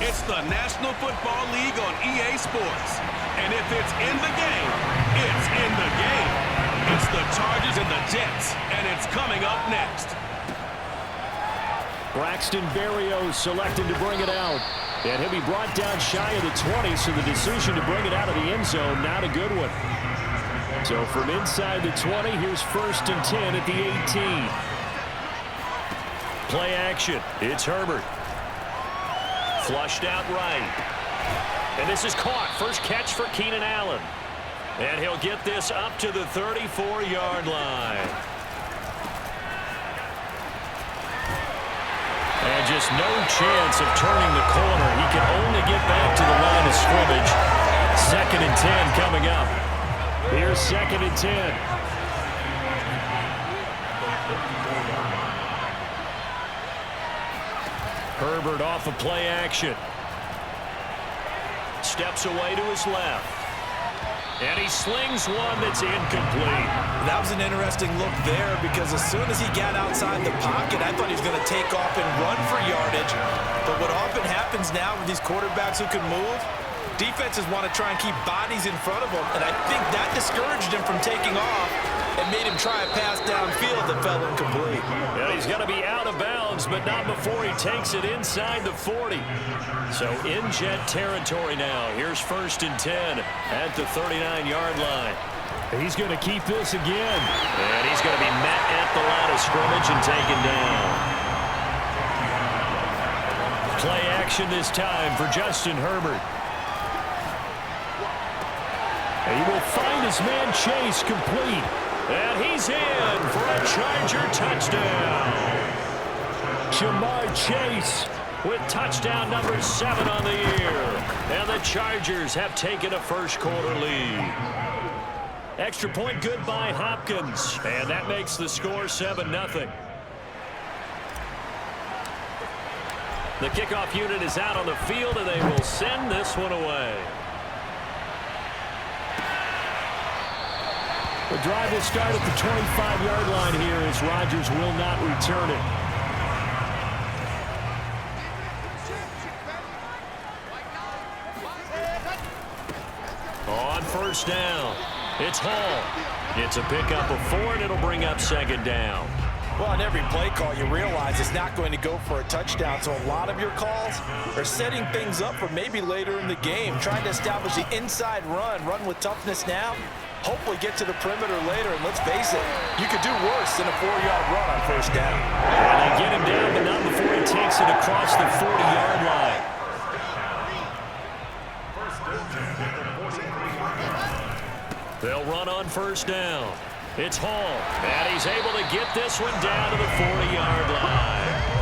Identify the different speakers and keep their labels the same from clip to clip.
Speaker 1: It's the National Football League on EA Sports. And if it's in the game, it's in the game. It's the Chargers and the Jets, and it's coming up next.
Speaker 2: Braxton Berrios selected to bring it out. And he'll be brought down shy of the 20, so the decision to bring it out of the end zone, not a good one. So from inside the 20, here's 1st and 10 at the 18. Play action. It's Herbert. Flushed out right. And this is caught. First catch for Keenan Allen. And he'll get this up to the 34-yard line. And just no chance of turning the corner. He can only get back to the line of scrimmage. 2nd and 10 coming up. Here's 2nd and 10. Herbert off of play action. Steps away to his left. And he slings one that's incomplete.
Speaker 3: That was an interesting look there because as soon as he got outside the pocket, I thought he was going to take off and run for yardage. But what often happens now with these quarterbacks who can move, defenses want to try and keep bodies in front of them. And I think that discouraged him from taking off and made him try a pass downfield that fell incomplete.
Speaker 2: Yeah, he's going to be out of bounds, but not before he takes it inside the 40. So in Jet territory now. Here's 1st and 10 at the 39-yard line. He's going to keep this again. And he's going to be met at the line of scrimmage and taken down. Play action this time for Justin Herbert. He will find his man Chase complete. And he's in for a Charger touchdown. Jamar Chase with touchdown number 7 on the year. And the Chargers have taken a first-quarter lead. Extra point good by Hopkins. And that makes the score 7-0. The kickoff unit is out on the field, and they will send this one away. The drive will start at the 25-yard line here as Rodgers will not return it. On 1st down, it's Hall. It's a pickup of 4, and it'll bring up 2nd down.
Speaker 3: Well, on every play call, you realize it's not going to go for a touchdown. So a lot of your calls are setting things up for maybe later in the game, trying to establish the inside run with toughness now. Hopefully get to the perimeter later, and let's face it, you could do worse than a 4-yard run on 1st down.
Speaker 2: And they get him down, but not before he takes it across the 40-yard line. They'll run on 1st down. It's Hall, and he's able to get this one down to the 40-yard line.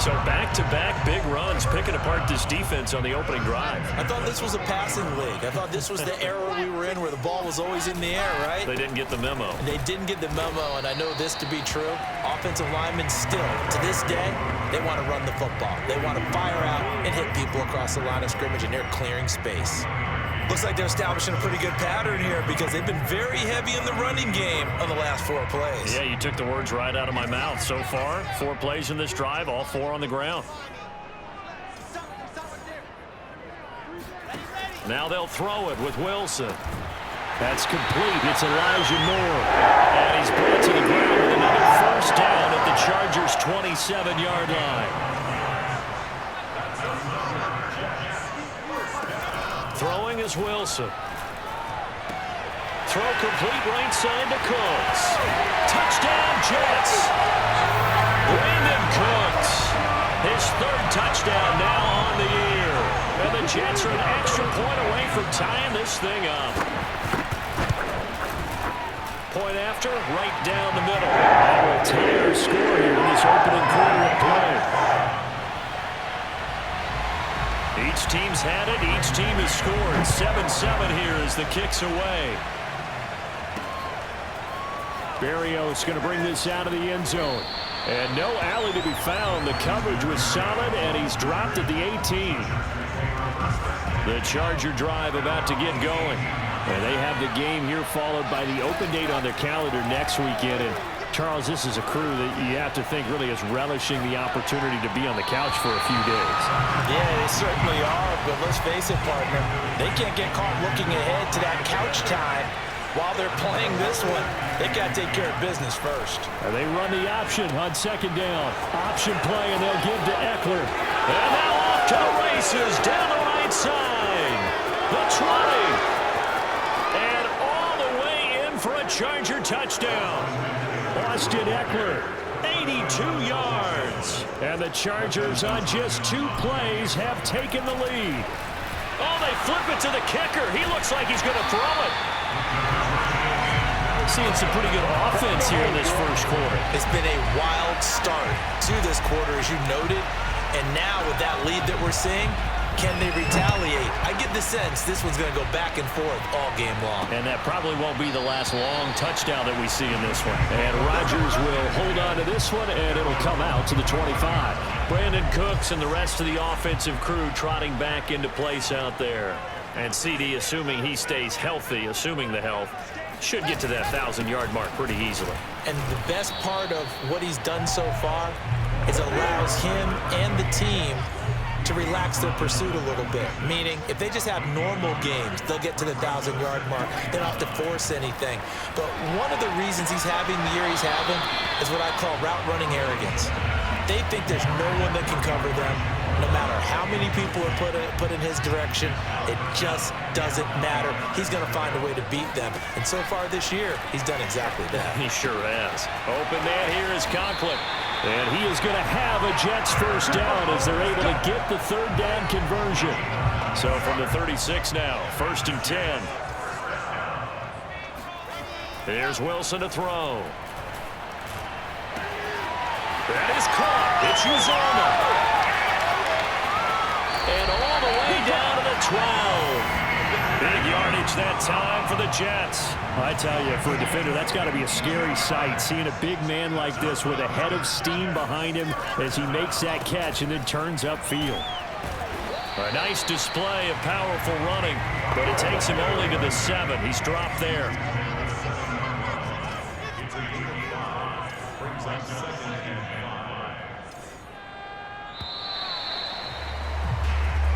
Speaker 2: So back-to-back big runs, picking apart this defense on the opening drive.
Speaker 3: I thought this was a passing league. I thought this was the era we were in where the ball was always in the air, right?
Speaker 2: They didn't get the memo.
Speaker 3: They didn't get the memo, and I know this to be true. Offensive linemen still, to this day, they want to run the football. They want to fire out and hit people across the line of scrimmage, and they're clearing space. Looks like they're establishing a pretty good pattern here because they've been very heavy in the running game on the last 4 plays.
Speaker 2: Yeah, you took the words right out of my mouth. So far, 4 plays in this drive, all 4 on the ground. Now they'll throw it with Wilson. That's complete. It's Elijah Moore. And he's brought to the ground with another 1st down at the Chargers' 27-yard line. Throwing is Wilson. Throw complete right side to Cooks. Touchdown, Jets. Brandon Cooks. His 3rd touchdown now on And the Jets are an extra point away from tying this thing up. Point after, right down the middle. And we'll tie our score here in this opening quarter of play. Each team's had it. Each team has scored. 7-7 here as the kick's away. Berrios going to bring this out of the end zone. And no alley to be found. The coverage was solid, and he's dropped at the 18. The Charger drive about to get going. And they have the game here followed by the open date on their calendar next weekend. And Charles, this is a crew that you have to think really is relishing the opportunity to be on the couch for a few days.
Speaker 3: Yeah, they certainly are, but let's face it, partner. They can't get caught looking ahead to that couch time while they're playing this one. They've got to take care of business first.
Speaker 2: And they run the option on second down. Option play, and they'll give to Eckler. And now off to the races down the right side. The 20. And all the way in for a Charger touchdown. Austin Eckler, 82 yards. And the Chargers on just 2 plays have taken the lead. Oh, they flip it to the kicker. He looks like he's going to throw it. Seeing some pretty good offense here in this first quarter.
Speaker 3: It's been a wild start to this quarter, as you noted. And now with that lead that we're seeing, can they retaliate? I get the sense this one's going to go back and forth all game long.
Speaker 2: And that probably won't be the last long touchdown that we see in this one. And Rodgers will hold on to this one, and it'll come out to the 25. Brandon Cooks and the rest of the offensive crew trotting back into place out there. And CD, assuming he stays healthy, assuming the health, should get to that 1,000-yard mark pretty easily.
Speaker 3: And the best part of what he's done so far is allows him and the team to relax their pursuit a little bit. Meaning, if they just have normal games, they'll get to the 1,000-yard mark. They don't have to force anything. But one of the reasons he's having the year he's having is what I call route-running arrogance. They think there's no one that can cover them. No matter how many people are put in his direction, it just doesn't matter. He's going to find a way to beat them. And so far this year, he's done exactly that.
Speaker 2: He sure has. Open man here is Conklin. And he is going to have a Jets first down as they're able to get the third down conversion. So from the 36 now, 1st and 10. Here's Wilson to throw. That is caught. It's Uzomah. And all the way down to the 12. Big yardage that time for the Jets. I tell you, for a defender, that's got to be a scary sight, seeing a big man like this with a head of steam behind him as he makes that catch and then turns upfield. A nice display of powerful running, but it takes him only to the 7. He's dropped there.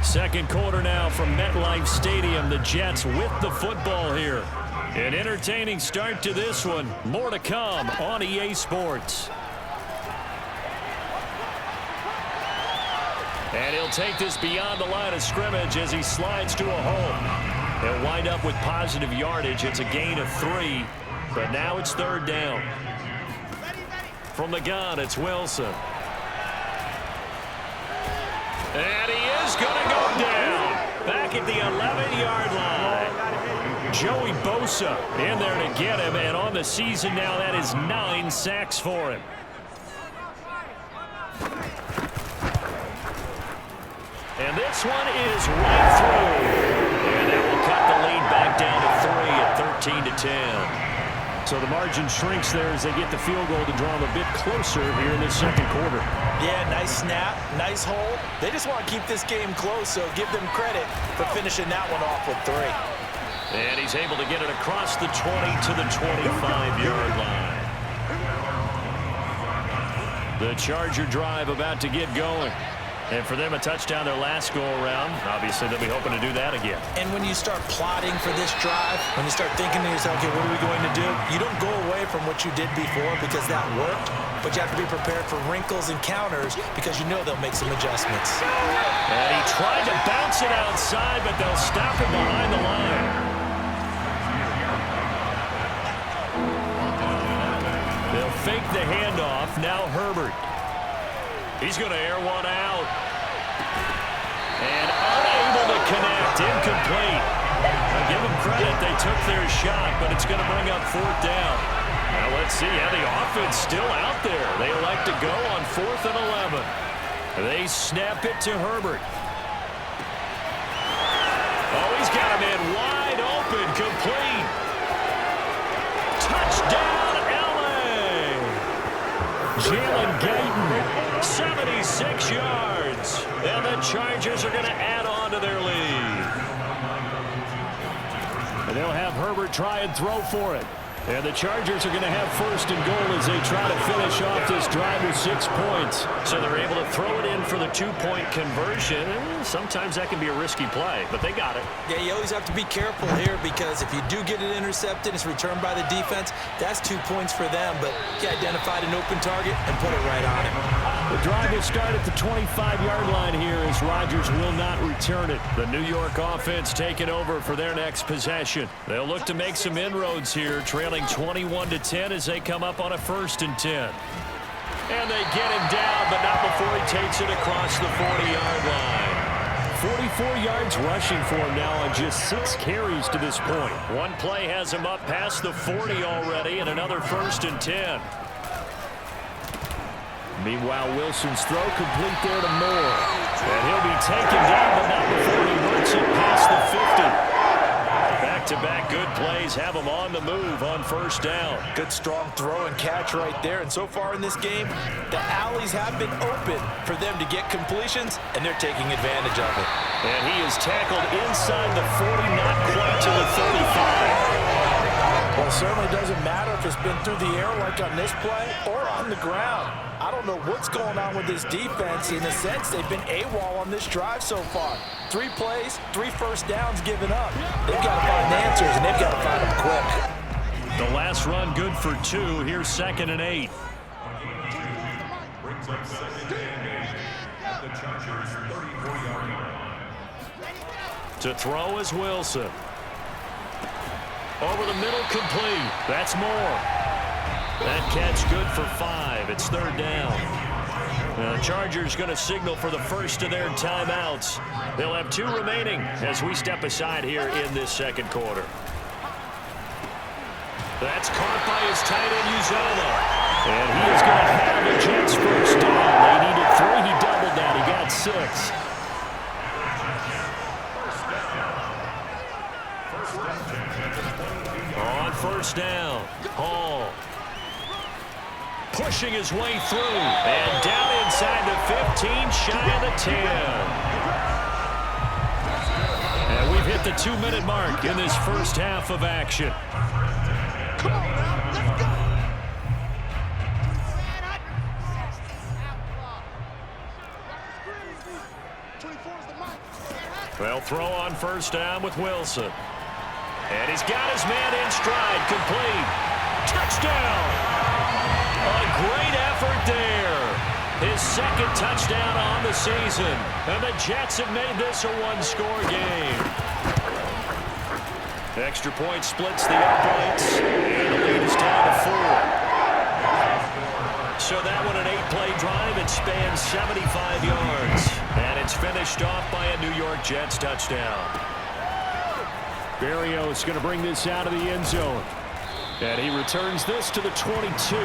Speaker 2: Second quarter now from MetLife Stadium. The Jets with the football here. An entertaining start to this one. More to come on EA Sports. And he'll take this beyond the line of scrimmage as he slides to a hole. He'll wind up with positive yardage. It's a gain of 3, but now it's 3rd down. From the gun, it's Wilson. And he is going to go down back at the 11-yard line. Joey Bosa in there to get him, and on the season now, that is 9 sacks for him. And this one is right through. And that will cut the lead back down to 3 at 13-10. So the margin shrinks there as they get the field goal to draw them a bit closer here in this second quarter.
Speaker 3: Yeah, nice snap, nice hold. They just want to keep this game close, so give them credit for finishing that one off with 3.
Speaker 2: And he's able to get it across the 20 to the 25-yard line. The Charger drive about to get going. And for them, a touchdown their last go-around. Obviously, they'll be hoping to do that again.
Speaker 3: And when you start plotting for this drive, when you start thinking to yourself, okay, what are we going to do? You don't go away from what you did before because that worked, but you have to be prepared for wrinkles and counters because you know they'll make some adjustments.
Speaker 2: And he tried to bounce it outside, but they'll stop him behind the line. They'll fake the handoff. Now Herbert. He's going to air one out. And unable connect. Incomplete. Now give them credit. They took their shot, but it's going to bring up fourth down. Now let's see how the offense still out there. They elect to go on 4th and 11. They snap it to Herbert. Oh, he's got him in wide open. Complete. Touchdown, L.A. Jalen Guyton, 76 yards. And the Chargers are going to add on to their lead. And they'll have Herbert try and throw for it. And the Chargers are going to have 1st and goal as they try to finish off this drive with 6 points. So they're able to throw it in for the 2-point conversion. Sometimes that can be a risky play, but they got it.
Speaker 3: Yeah, you always have to be careful here because if you do get it intercepted, it's returned by the defense, that's 2 points for them. But he identified an open target and put it right on him.
Speaker 2: The drive will start at the 25-yard line here as Rodgers will not return it. The New York offense taking over for their next possession. They'll look to make some inroads here, trailing 21-10 as they come up on a 1st and 10. And they get him down, but not before he takes it across the 40-yard line. 44 yards rushing for him now on just 6 carries to this point. One play has him up past the 40 already, and another 1st and 10. Meanwhile, Wilson's throw complete there to Moore. And he'll be taken down, but not before he works it past the 50. Back-to-back good plays have him on the move on 1st down.
Speaker 3: Good strong throw and catch right there. And so far in this game, the alleys have been open for them to get completions, and they're taking advantage of it.
Speaker 2: And he is tackled inside the 40, not quite to the 35.
Speaker 3: Well, it certainly doesn't matter if it's been through the air like on this play or on the ground. I don't know what's going on with this defense. In a sense, they've been AWOL on this drive so far. 3 plays, 3 first downs given up. They've got to find answers, and they've got to find them quick.
Speaker 2: The last run good for 2. Here's 2nd and 8. To throw is Wilson. Over the middle, complete. That's Moore. That catch good for 5. It's 3rd down. Now, the Chargers going to signal for the first of their timeouts. They'll have 2 remaining as we step aside here in this 2nd quarter. That's caught by his tight end, Uzomah. And he is going to have the Jets first down. They needed 3. He doubled that. He got 6. On 1st down, Hall. Pushing his way through. And down inside the 15, shy of the 10. And we've hit the 2-minute mark in this first half of action.
Speaker 4: Come on now, let's go.
Speaker 2: They'll throw on 1st down with Wilson. And he's got his man in stride, complete. Touchdown! A great effort there. His 2nd touchdown on the season. And the Jets have made this a 1-score game. Extra point splits the uprights. And the lead is down to 4. So that one an 8-play drive. It spans 75 yards. And it's finished off by a New York Jets touchdown. Berrios going to bring this out of the end zone. And he returns this to the 22.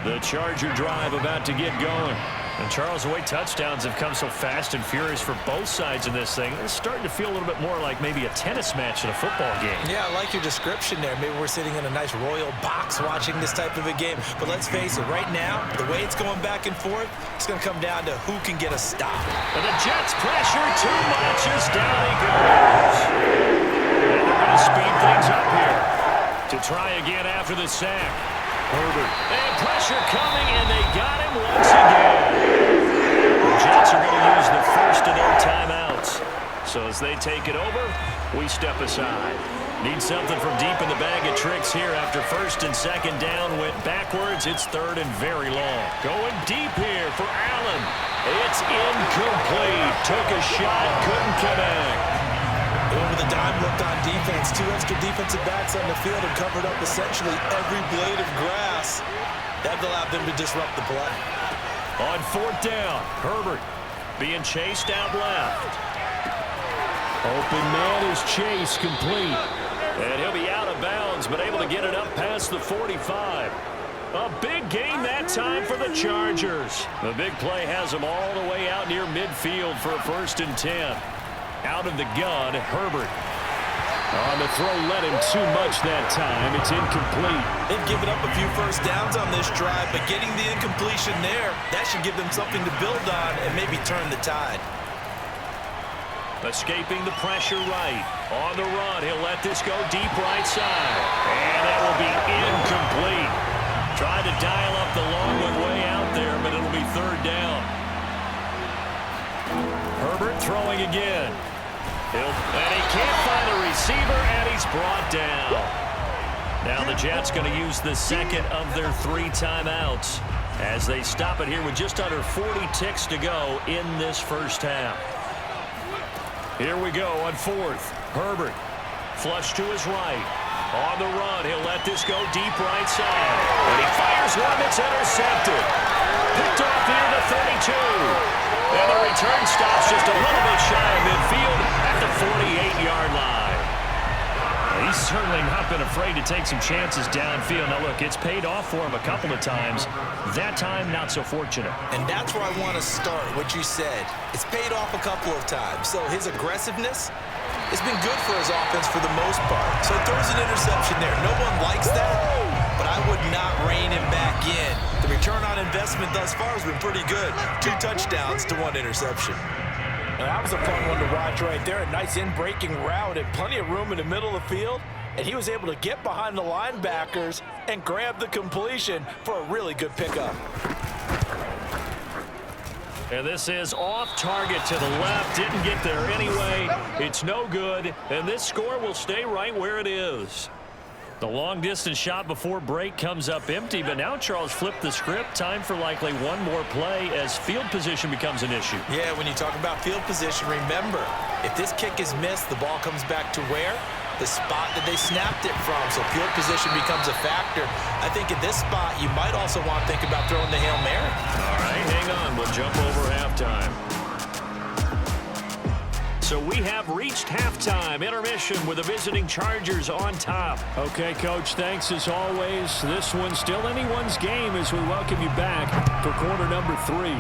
Speaker 2: The Charger drive about to get going. And Charles, the way touchdowns have come so fast and furious for both sides in this thing, it's starting to feel a little bit more like maybe a tennis match in a football game.
Speaker 3: Yeah, I like your description there. Maybe we're sitting in a nice royal box watching this type of a game. But let's face it, right now, the way it's going back and forth, it's going to come down to who can get a stop.
Speaker 2: And the Jets pressure too much as down he goes. And they're going to speed things up here to try again after the sack. Herbert. And pressure coming, and they got him once again. The Jets are going to use the first of their timeouts. So as they take it over, we step aside. Need something from deep in the bag of tricks here after 1st and 2nd down. Went backwards. It's 3rd and very long. Going deep here for Allen. It's incomplete. Took a shot, couldn't connect.
Speaker 3: Over the dime looked on defense. 2 extra defensive backs on the field and covered up essentially every blade of grass. That allowed them to disrupt the play.
Speaker 2: On 4th down, Herbert being chased out left. Open man is Chase, complete. And he'll be out of bounds, but able to get it up past the 45. A big gain that time for the Chargers. The big play has them all the way out near midfield for a 1st and 10. Out of the gun, Herbert. On the throw, let him too much that time. It's incomplete.
Speaker 3: They've given up a few first downs on this drive, but getting the incompletion there, that should give them something to build on and maybe turn the tide.
Speaker 2: Escaping the pressure right. On the run, he'll let this go deep right side. And that will be incomplete. Tried to dial up the long one way out there, but it'll be 3rd down. Herbert throwing again. And he can't find a receiver, and he's brought down. Now the Jets going to use the 2nd of their 3 timeouts as they stop it here with just under 40 ticks to go in this 1st half. Here we go on 4th. Herbert, flush to his right. On the run, he'll let this go deep right side. And he fires one that's intercepted. Picked off near the 32. And the return stops just a little bit shy of midfield at the 48-yard line. He's certainly not been afraid to take some chances downfield. Now, look, it's paid off for him a couple of times. That time, not so fortunate.
Speaker 3: And that's where I want to start, what you said. It's paid off a couple of times. So his aggressiveness has been good for his offense for the most part. So he throws an interception there. No one likes that, but I would not rein him back in. The return on investment thus far has been pretty good. 2 touchdowns to 1 interception.
Speaker 5: Now, that was a fun one to watch right there. A nice in-breaking route and plenty of room in the middle of the field. And he was able to get behind the linebackers and grab the completion for a really good pickup.
Speaker 2: And this is off target to the left. Didn't get there anyway. It's no good. And this score will stay right where it is. The long-distance shot before break comes up empty, but now Charles flipped the script. Time for likely one more play as field position becomes an issue.
Speaker 3: Yeah, when you talk about field position, remember, if this kick is missed, the ball comes back to where? The spot that they snapped it from, so field position becomes a factor. I think at this spot, you might also want to think about throwing the Hail Mary.
Speaker 2: All right, hang on. We'll jump over halftime. So we have reached halftime. Intermission with the visiting Chargers on top. Okay, Coach, thanks as always. This one's still anyone's game as we welcome you back for quarter number 3.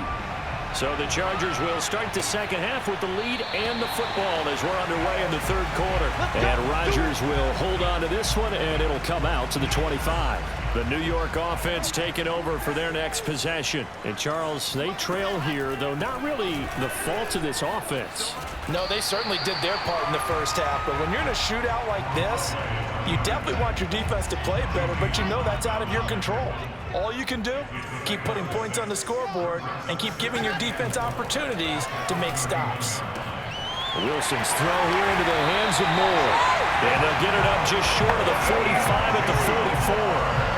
Speaker 2: So the Chargers will start the 2nd half with the lead and the football as we're underway in the 3rd quarter. And Rodgers will hold on to this one, and it'll come out to the 25. The New York offense taking over for their next possession. And Charles, they trail here, though not really the fault of this offense.
Speaker 5: No, they certainly did their part in the 1st half. But when you're in a shootout like this, you definitely want your defense to play better, but you know that's out of your control. All you can do, keep putting points on the scoreboard and keep giving your defense opportunities to make stops.
Speaker 2: Wilson's throw here into the hands of Moore. And they'll get it up just short of the 45 at the 44.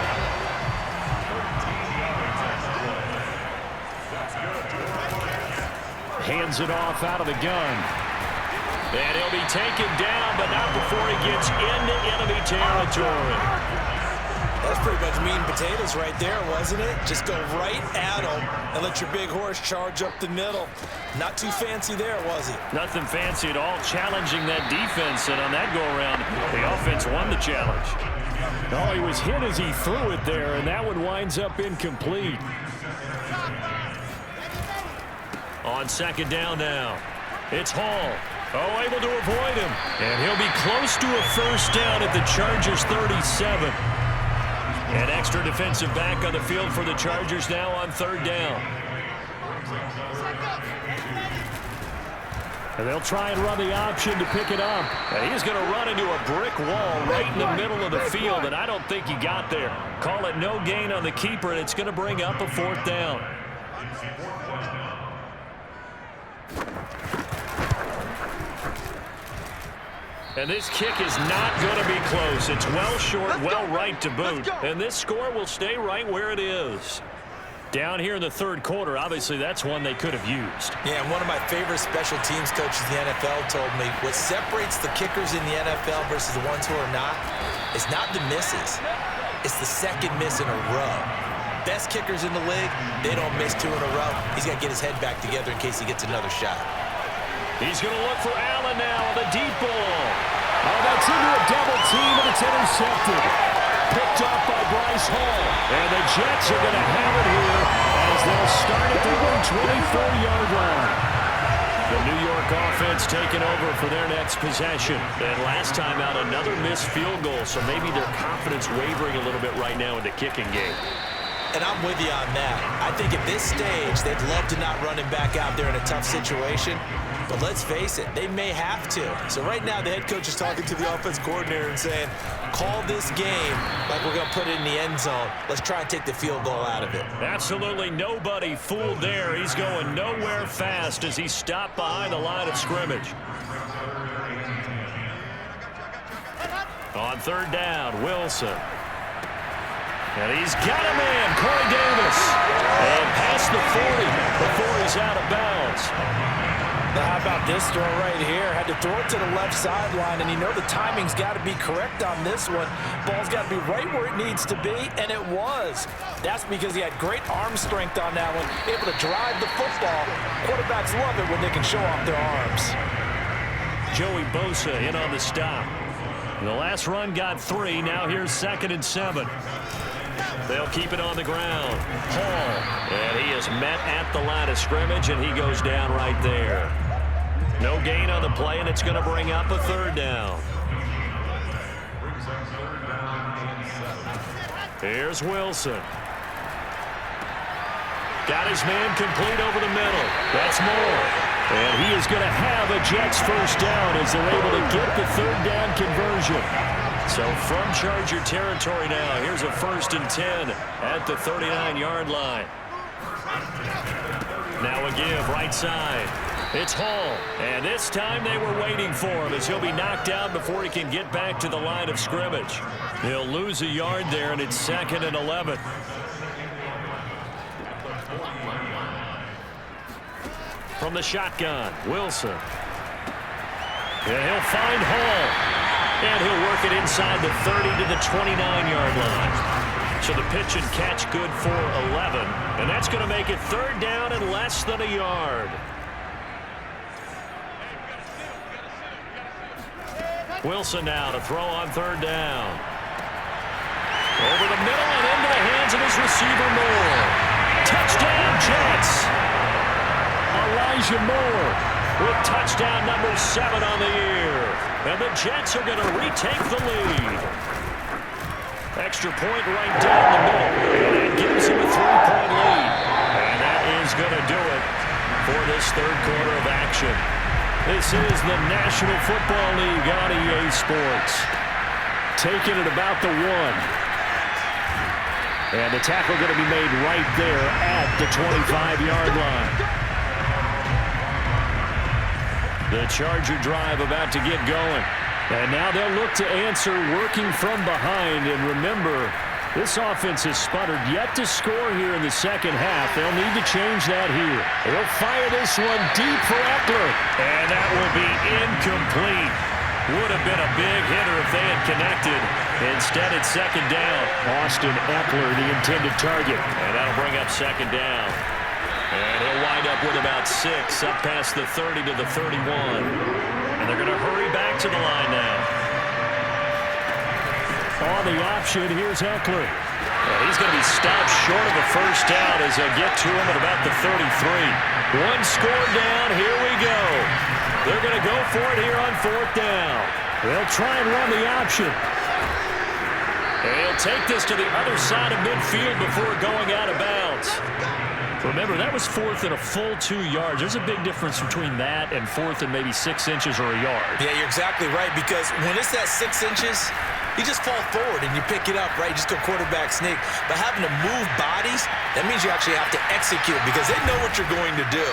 Speaker 2: Hands it off out of the gun. And he'll be taken down, but not before he gets into enemy territory.
Speaker 3: That's pretty much meat and potatoes right there, wasn't it? Just go right at him and let your big horse charge up the middle. Not too fancy there, was it?
Speaker 2: Nothing fancy at all, challenging that defense, and on that go-around, the offense won the challenge. Oh, he was hit as he threw it there, and that one winds up incomplete. On 2nd down now, it's Hall. Oh, able to avoid him. And he'll be close to a 1st down at the Chargers 37. An extra defensive back on the field for the Chargers now on 3rd down. And they'll try and run the option to pick it up. And he's going to run into a brick wall right in the middle of the field, and I don't think he got there. Call it no gain on the keeper, and it's going to bring up a 4th down. And this kick is not going to be close. It's well short, well right to boot. And this score will stay right where it is. Down here in the 3rd quarter, obviously that's one they could have used.
Speaker 3: Yeah, and one of my favorite special teams coaches in the NFL told me what separates the kickers in the NFL versus the ones who are not is not the misses. It's the 2nd miss in a row. best kickers in the league, they don't miss 2 in a row. He's got to get his head back together in case he gets another shot.
Speaker 2: He's going to look for Allen now on the deep ball. Oh, that's into a double team, and it's intercepted. Picked off by Bryce Hall. And the Jets are going to have it here as they'll start at their own 24-yard line. The New York offense taking over for their next possession. And last time out, another missed field goal, so maybe their confidence wavering a little bit right now in the kicking game.
Speaker 3: And I'm with you on that. I think at this stage, they'd love to not run him back out there in a tough situation. But let's face it, they may have to. So right now, the head coach is talking to the offense coordinator and saying, call this game like we're going to put it in the end zone. Let's try and take the field goal out of it.
Speaker 2: Absolutely nobody fooled there. He's going nowhere fast as he stopped behind the line of scrimmage. On third down, Wilson. And he's got a man, Corey Davis. And past the 40 before he's out of bounds.
Speaker 5: Now, how about this throw right here? Had to throw it to the left sideline, and you know the timing's got to be correct on this one. Ball's got to be right where it needs to be, and it was. That's because he had great arm strength on that one, able to drive the football. Quarterbacks love it when they can show off their arms.
Speaker 2: Joey Bosa in on the stop. The last run got 3. Now here's 2nd and 7. They'll keep it on the ground. Hall. And he is met at the line of scrimmage, and he goes down right there. No gain on the play, and it's going to bring up a 3rd down. Here's Wilson. Got his man complete over the middle. That's Moore. And he is going to have a Jets first down as they're able to get the 3rd down conversion. So from Charger territory now, here's a 1st and 10 at the 39-yard line. Now a give right side. It's Hall. And this time they were waiting for him as he'll be knocked down before he can get back to the line of scrimmage. He'll lose a yard there, and it's 2nd and 11. From the shotgun, Wilson. And he'll find Hall. And he'll work it inside the 30 to the 29-yard line. So the pitch and catch good for 11. And that's going to make it 3rd down and less than a yard. Wilson now to throw on 3rd down. Over the middle and into the hands of his receiver, Moore. Touchdown, Jets. Elijah Moore with touchdown number 7 on the year. And the Jets are going to retake the lead. Extra point right down the middle. And that gives him a 3-point lead. And that is going to do it for this 3rd quarter of action. This is the National Football League on EA Sports. Taking it about the 1. And the tackle going to be made right there at the 25-yard line. The Charger drive about to get going. And now they'll look to answer working from behind. And remember, this offense has sputtered yet to score here in the 2nd half. They'll need to change that here. They'll fire this one deep for Eckler. And that will be incomplete. Would have been a big hitter if they had connected. Instead, it's 2nd down. Austin Eckler, the intended target. And that'll bring up 2nd down. And he'll wind up with about 6 up past the 30 to the 31. And they're going to hurry back to the line now. On the option, here's Eckler. And he's going to be stopped short of a first down as they'll get to him at about the 33. 1 score down, here we go. They're going to go for it here on 4th down. They'll try and run the option. And he'll take this to the other side of midfield before going out of bounds. Remember, that was 4th and a full 2 yards. There's a big difference between that and 4th and maybe 6 inches or a yard.
Speaker 3: Yeah, you're exactly right, because when it's that 6 inches, you just fall forward and you pick it up, right? You just go quarterback sneak. But having to move bodies, that means you actually have to execute because they know what you're going to do.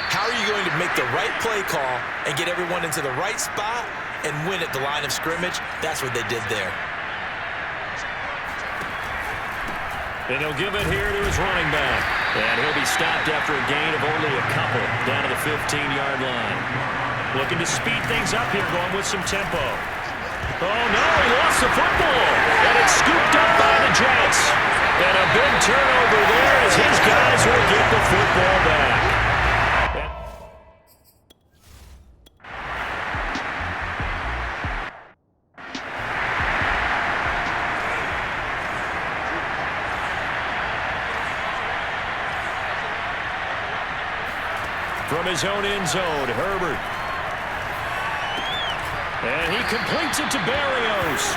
Speaker 3: How are you going to make the right play call and get everyone into the right spot and win at the line of scrimmage? That's what they did there.
Speaker 2: And he'll give it here to his running back. And he'll be stopped after a gain of only a couple down to the 15-yard line. Looking to speed things up here, going with some tempo. Oh, no, he lost the football. And it's scooped up by the Jets. And a big turnover there as his guys will get the football back. From his own end zone, Herbert. And he completes it to Berrios.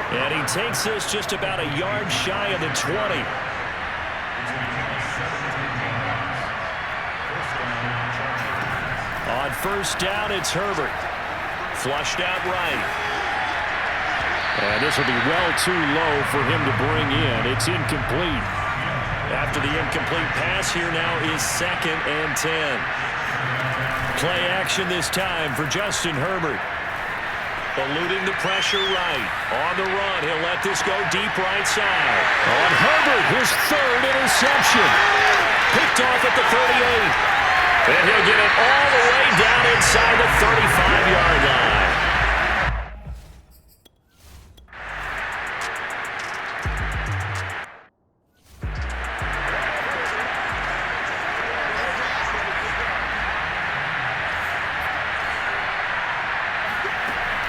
Speaker 2: And he takes this just about a yard shy of the 20. On first down, it's Herbert. Flushed out right. And this will be well too low for him to bring in. It's incomplete. After the incomplete pass, here now is 2nd and 10. Play action this time for Justin Herbert. Eluding the pressure right. On the run, he'll let this go deep right side. On Herbert, his 3rd interception. Picked off at the 38. And he'll get it all the way down inside the 35-yard line.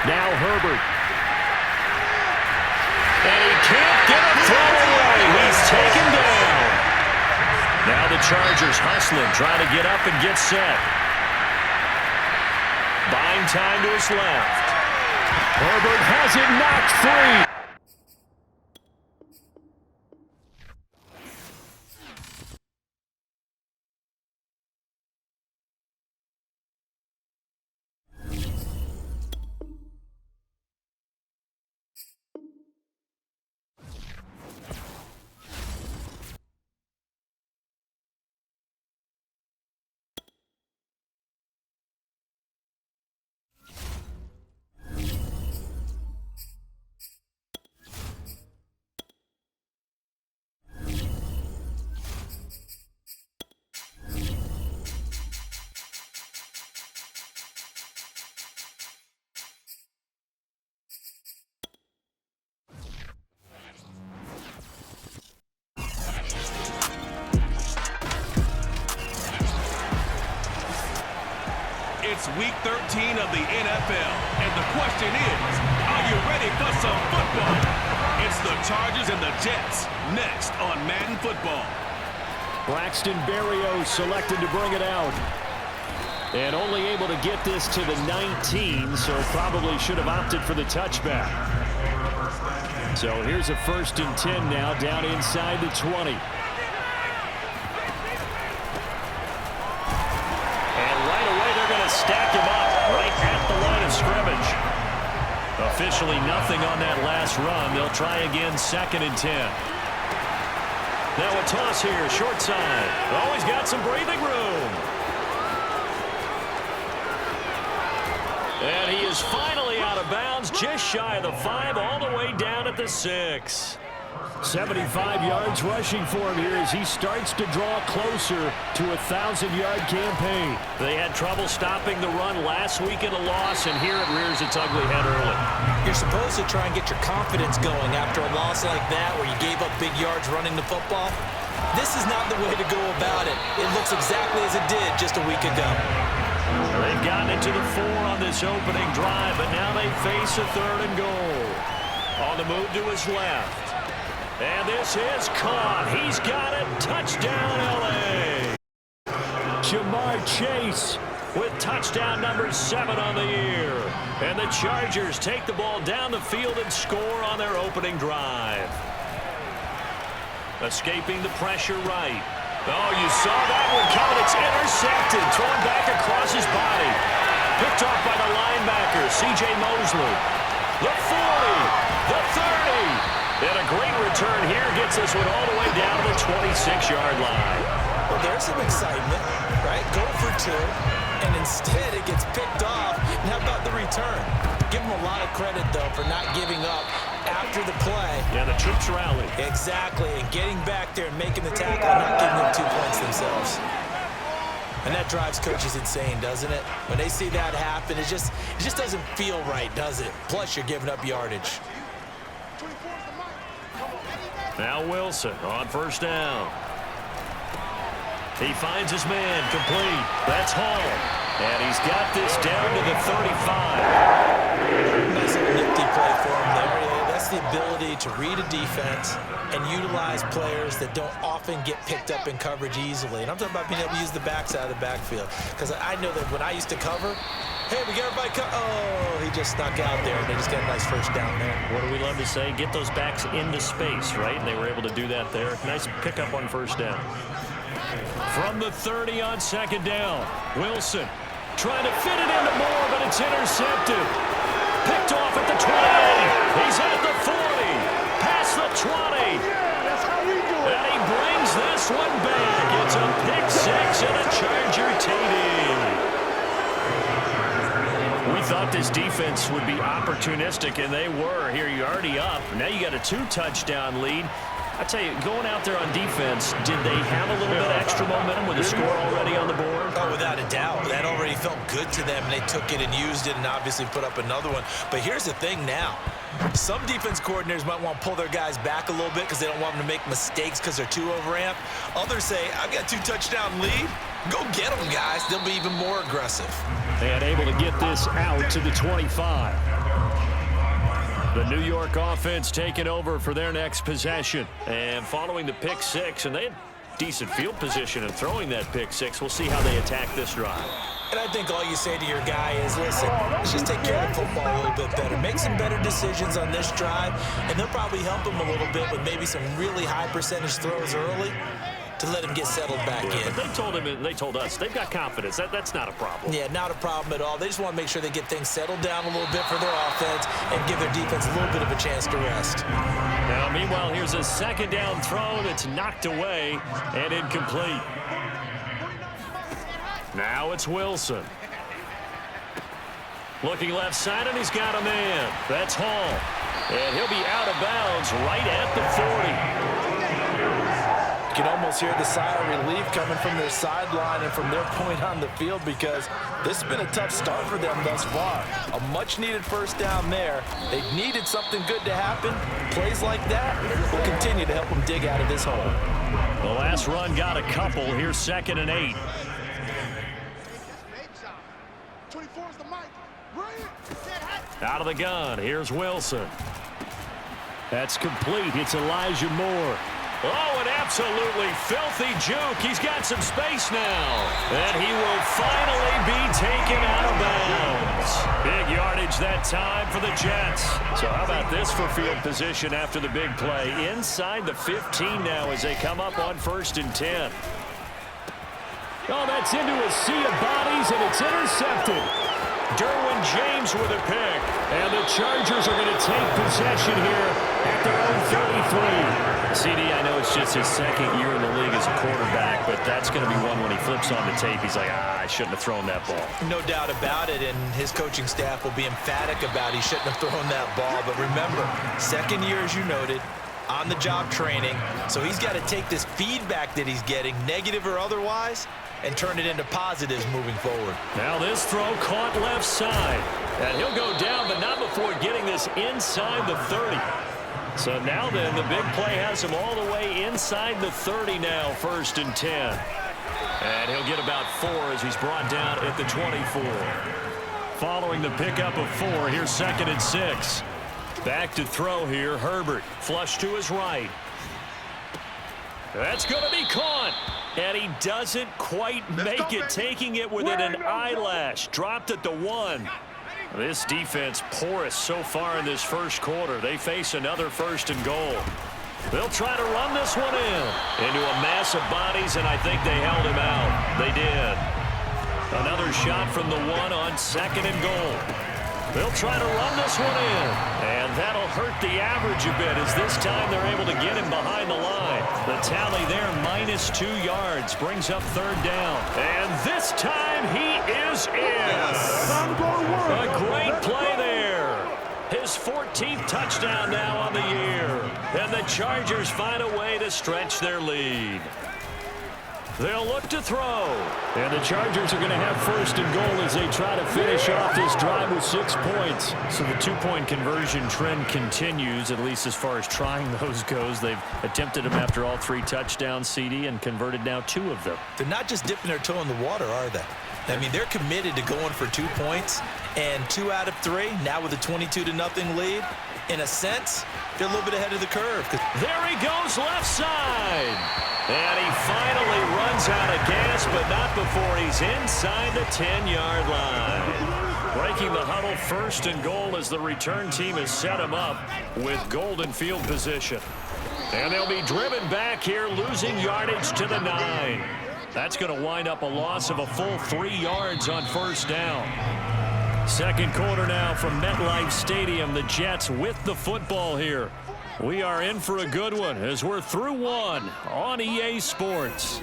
Speaker 2: Now Herbert. And he can't get a throw away. He's taken down. Now the Chargers hustling, trying to get up and get set. Buying time to his left. Herbert has it knocked free.
Speaker 1: It's Week 13 of the NFL, and the question is, are you ready for some football? It's the Chargers and the Jets, next on Madden Football.
Speaker 2: Braxton Berrios selected to bring it out. And only able to get this to the 19, so probably should have opted for the touchback. So here's a 1st and 10 now, down inside the 20. Stack him up right at the line of scrimmage. Officially nothing on that last run. They'll try again 2nd and 10. Now a toss here, short side. Always got some breathing room. And he is finally out of bounds, just shy of the 5, all the way down at the 6. 75 yards rushing for him here as he starts to draw closer to a 1,000-yard campaign. They had trouble stopping the run last week in a loss, and here it rears its ugly head early.
Speaker 3: You're supposed to try and get your confidence going after a loss like that where you gave up big yards running the football. This is not the way to go about it. It looks exactly as it did just a week ago.
Speaker 2: They've gotten into the 4 on this opening drive, but now they face a 3rd and goal. On the move to his left. And this is caught. He's got it. Touchdown, L.A. Ja'Marr Chase with touchdown number 7 on the year. And the Chargers take the ball down the field and score on their opening drive. Escaping the pressure right. Oh, you saw that one coming. It's intercepted. Thrown back across his body. Picked off by the linebacker, C.J. Mosley. The 40. The 30. And a great return here gets this one all the way down to the 26-yard line.
Speaker 3: Well, there's some excitement, right? Go for 2, and instead it gets picked off. And how about the return? Give him a lot of credit, though, for not giving up after the play.
Speaker 2: Yeah, the troops rallied.
Speaker 3: Exactly, and getting back there and making the tackle and not giving them 2 points themselves. And that drives coaches insane, doesn't it? When they see that happen, it just doesn't feel right, does it? Plus, you're giving up yardage.
Speaker 2: Now Wilson on first down. He finds his man, complete. That's Hall. And he's got this down to the 35.
Speaker 3: Nice little nifty play for him there. That's the ability to read a defense and utilize players that don't often get picked up in coverage easily. And I'm talking about being able to use the backside of the backfield. Because I know that when I used to cover, hey, we got everybody oh, he just snuck out there, and they just got a nice first down there.
Speaker 2: What do we love to say? Get those backs into space, right? And they were able to do that there. Nice pickup on first down. From the 30 on second down, Wilson trying to fit it into Moore, but it's intercepted. Picked off at the 20. He's at the 40. Past the 20.
Speaker 4: That's how we do it.
Speaker 2: And he brings this one back. It's a pick six and a Charger TD. We thought this defense would be opportunistic, and they were. Here, you're already up. Now you got a 2-touchdown lead. I tell you, going out there on defense, did they have a little bit extra momentum with the score already on the board?
Speaker 3: Oh, without a doubt. That already felt good to them, and they took it and used it and obviously put up another one. But here's the thing now. Some defense coordinators might want to pull their guys back a little bit because they don't want them to make mistakes because they're too overamped. Others say, I've got 2-touchdown lead. Go get them, guys. They'll be even more aggressive.
Speaker 2: And able to get this out to the 25. The New York offense taking over for their next possession. And following the pick six, and they had decent field position in throwing that pick six. We'll see how they attack this drive.
Speaker 3: And I think all you say to your guy is, listen, let's just take care of the football a little bit better. Make some better decisions on this drive, and they'll probably help him a little bit with maybe some really high percentage throws early to let him get settled back in.
Speaker 2: But they told him, and they told us, they've got confidence. That's not a problem.
Speaker 3: Yeah, not a problem at all. They just want to make sure they get things settled down a little bit for their offense and give their defense a little bit of a chance to rest.
Speaker 2: Now, meanwhile, here's a second down throw that's knocked away and incomplete. Now it's Wilson. Looking left side, and he's got a man. That's Hall. And he'll be out of bounds right at the 40.
Speaker 5: You can almost hear the sigh of relief coming from their sideline and from their point on the field because this has been a tough start for them thus far. A much-needed first down there. They needed something good to happen. Plays like that will continue to help them dig out of this hole.
Speaker 2: The last run got a couple. Here's 2nd and 8.
Speaker 4: 24 is the mic. Brilliant.
Speaker 2: Out of the gun. Here's Wilson. That's complete. It's Elijah Moore. Oh, an absolutely filthy juke. He's got some space now. And he will finally be taken out of bounds. Big yardage that time for the Jets. So how about this for field position after the big play? Inside the 15 now as they come up on 1st and 10. Oh, that's into a sea of bodies, and it's intercepted. Derwin James with a pick. And the Chargers are going to take possession here at their own 33. CD, I know it's just his 2nd year in the league as a quarterback, but that's going to be one when he flips on the tape. He's like, I shouldn't have thrown that ball.
Speaker 3: No doubt about it, and his coaching staff will be emphatic about he shouldn't have thrown that ball. But remember, 2nd year, as you noted, on-the-job training. So he's got to take this feedback that he's getting, negative or otherwise, and turn it into positives moving forward.
Speaker 2: Now this throw caught left side. And he'll go down, but not before getting this inside the 30. So now then, the big play has him all the way inside the 30 now, 1st and 10. And he'll get about 4 as he's brought down at the 24. Following the pickup of 4, here's 2nd and 6. Back to throw here, Herbert. Flush to his right. That's going to be caught. And he doesn't quite make it, taking it within an eyelash. Dropped at the 1. This defense porous so far in this first quarter. They face another 1st and goal. They'll try to run this one into a mass of bodies, and I think they held him out. They did. Another shot from the 1 on 2nd and goal. They'll try to run this one in, and that'll hurt the average a bit as this time they're able to get him behind the line. The tally there, -2 yards, brings up 3rd down. And this time he is in. A great play there. His 14th touchdown now on the year. And the Chargers find a way to stretch their lead. They'll look to throw. And the Chargers are going to have first and goal as they try to finish off this drive with 6 points. So the two-point conversion trend continues, at least as far as trying those goes. They've attempted them after all 3 touchdowns, CD, and converted now 2 of them.
Speaker 3: They're not just dipping their toe in the water, are they? I mean, they're committed to going for 2 points, and 2 out of 3, now with a 22-0 lead. In a sense, they're a little bit ahead of the curve.
Speaker 2: There he goes left side. And he finally runs out of gas, but not before he's inside the 10-yard line. Breaking the huddle, first and goal as the return team has set him up with golden field position. And they'll be driven back here, losing yardage to the 9. That's going to wind up a loss of a full 3 yards on first down. Second quarter now from MetLife Stadium. The Jets with the football here. We are in for a good one as we're through 1 on EA Sports.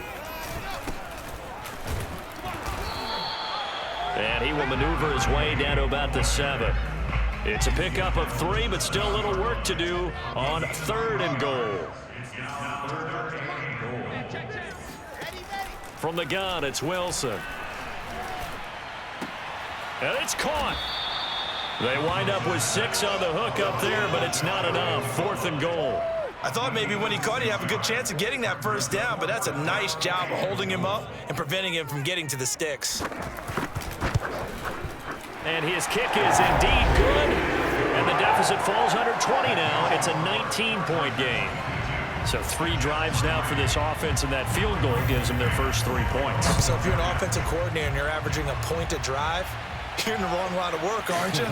Speaker 2: And he will maneuver his way down to about the 7. It's a pickup of 3, but still a little work to do on 3rd and goal. From the gun, it's Wilson. And it's caught. They wind up with 6 on the hook up there, but it's not enough. 4th and goal.
Speaker 3: I thought maybe when he caught it, he'd have a good chance of getting that first down, but that's a nice job of holding him up and preventing him from getting to the sticks.
Speaker 2: And his kick is indeed good. And the deficit falls under 20 now. It's a 19-point game. So 3 drives now for this offense, and that field goal gives them their first 3 points.
Speaker 3: So if you're an offensive coordinator and you're averaging a point a drive, you're in the wrong line of work, aren't you?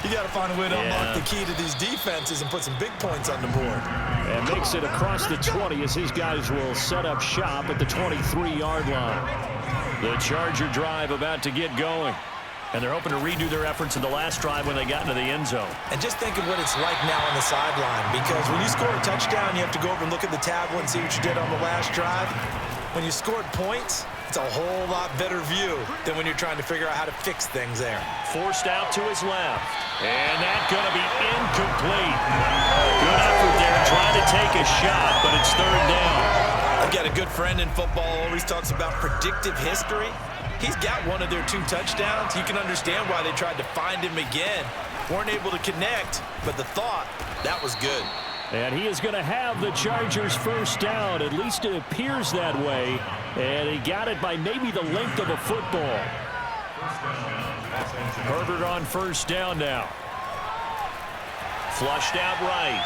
Speaker 3: You got to find a way to unlock the key to these defenses and put some big points on the board.
Speaker 2: And makes it across the 20 as his guys will set up shop at the 23-yard line. The Charger drive about to get going. And they're hoping to redo their efforts in the last drive when they got into the end zone.
Speaker 3: And just think of what it's like now on the sideline, because when you score a touchdown, you have to go over and look at the tablet and see what you did on the last drive. When you scored points, it's a whole lot better view than when you're trying to figure out how to fix things there.
Speaker 2: Forced out to his left. And that's going to be incomplete. Good effort there trying to take a shot, but it's 3rd down.
Speaker 3: I've got a good friend in football, always talks about predictive history. He's got one of their 2 touchdowns. You can understand why they tried to find him again. Weren't able to connect, but the thought, that was good.
Speaker 2: And he is going to have the Chargers first down. At least it appears that way. And he got it by maybe the length of a football. Herbert on first down now. Flushed out right.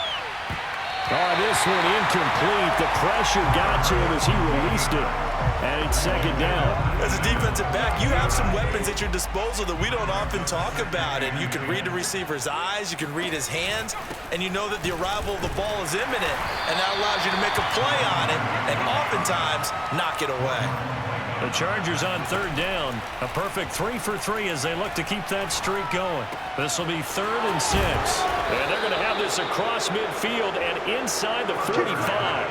Speaker 2: Oh, this one incomplete. The pressure got to him as he released it. And it's 2nd down.
Speaker 3: As a defensive back, you have some weapons at your disposal that we don't often talk about. And you can read the receiver's eyes, you can read his hands, and you know that the arrival of the ball is imminent. And that allows you to make a play on it and oftentimes knock it away.
Speaker 2: The Chargers on 3rd down. A perfect 3 for 3 as they look to keep that streak going. This will be 3rd and 6. And they're going to have this across midfield and inside the 45.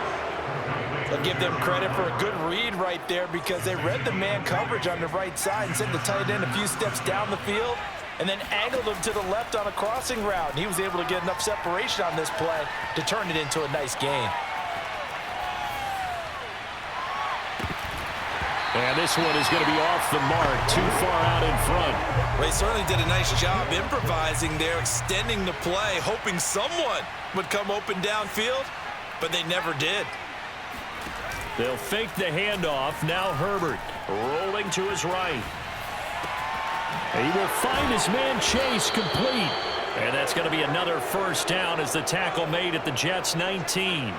Speaker 5: I'll give them credit for a good read right there because they read the man coverage on the right side and sent the tight end a few steps down the field and then angled him to the left on a crossing route. And he was able to get enough separation on this play to turn it into a nice gain.
Speaker 2: And this one is going to be off the mark, too far out in front.
Speaker 3: Well, he certainly did a nice job improvising there, extending the play, hoping someone would come open downfield, but they never did.
Speaker 2: They'll fake the handoff. Now Herbert rolling to his right. He will find his man Chase complete. And that's going to be another first down as the tackle made at the Jets' 19.